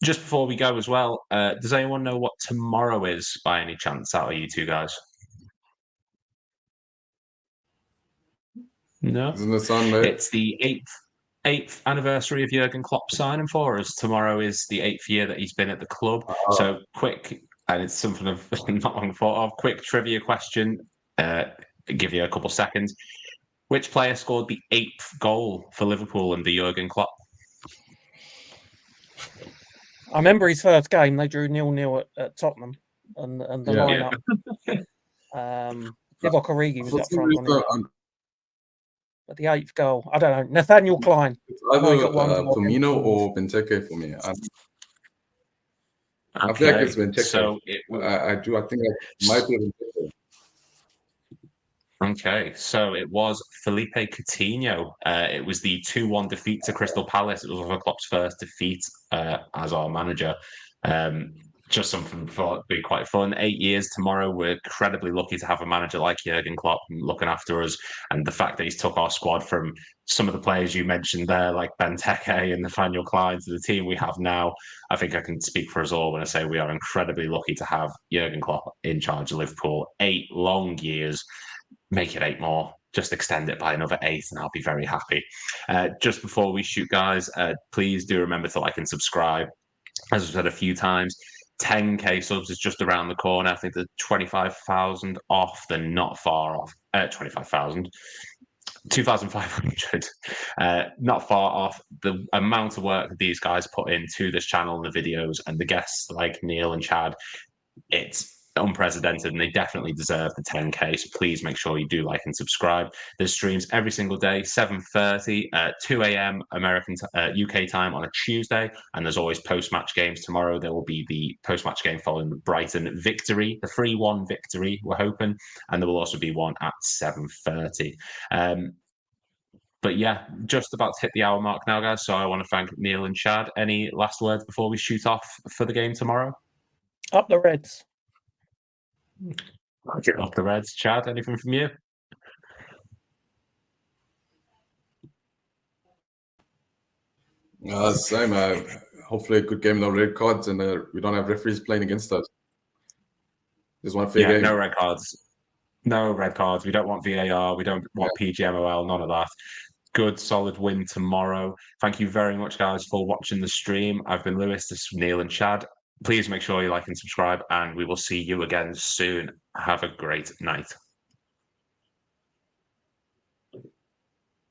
S1: Just before we go as well, does anyone know what tomorrow is by any chance out of you two guys? No,
S3: Isn't it Sunday?
S1: It's the eighth anniversary of Jurgen Klopp signing for us. Tomorrow is the 8th year that he's been at the club. So quick, and it's something I've not long thought of. Quick trivia question. Give you a couple seconds. Which player scored the 8th goal for Liverpool under Jurgen Klopp?
S2: I remember his first game; they drew 0-0 at Tottenham, and the lineup. Divock Origi was up front. But the 8th goal, I don't know. Nathaniel Klein.
S3: It's either Firmino or Benteke for me. I feel like it's Benteke.
S1: So
S3: I think it might be Benteke.
S1: Okay, so it was Felipe Coutinho. It was the 2-1 defeat to Crystal Palace. It was one of Klopp's first defeat as our manager. Just something for be quite fun. 8 years tomorrow. We're incredibly lucky to have a manager like Jurgen Klopp looking after us, and the fact that he's took our squad from some of the players you mentioned there, like Benteke and Nathaniel Klein, to the team we have now. I think I can speak for us all when I say we are incredibly lucky to have Jurgen Klopp in charge of Liverpool. 8 long years. Make it 8 more. Just extend it by another 8 and I'll be very happy. Just before we shoot, guys, please do remember to like and subscribe. As I've said a few times, 10k subs is just around the corner. I think they're 25,000 off. They're not far off. 25,000. 2,500. Not far off. The amount of work that these guys put into this channel and the videos and the guests like Neil and Chad, it's unprecedented, and they definitely deserve the 10K. So please make sure you do like and subscribe. There's streams every single day, 7:30, 2 a.m. UK time on a Tuesday, and there's always post-match games. Tomorrow there will be the post-match game following the Brighton victory, the 3-1 victory, we're hoping, and there will also be one at 7:30. But yeah, just about to hit the hour mark now, guys. So I want to thank Neil and Chad. Any last words before we shoot off for the game tomorrow?
S2: Up the Reds.
S1: Up the Reds. Chad, anything from you?
S3: Same. Hopefully a good game, no red cards, and we don't have referees playing against us. Just one fair game.
S1: No red cards. No red cards. We don't want VAR. We don't want PGMOL. None of that. Good, solid win tomorrow. Thank you very much, guys, for watching the stream. I've been Lewis. This is Neil and Chad. Please make sure you like and subscribe, and we will see you again soon. Have a great night.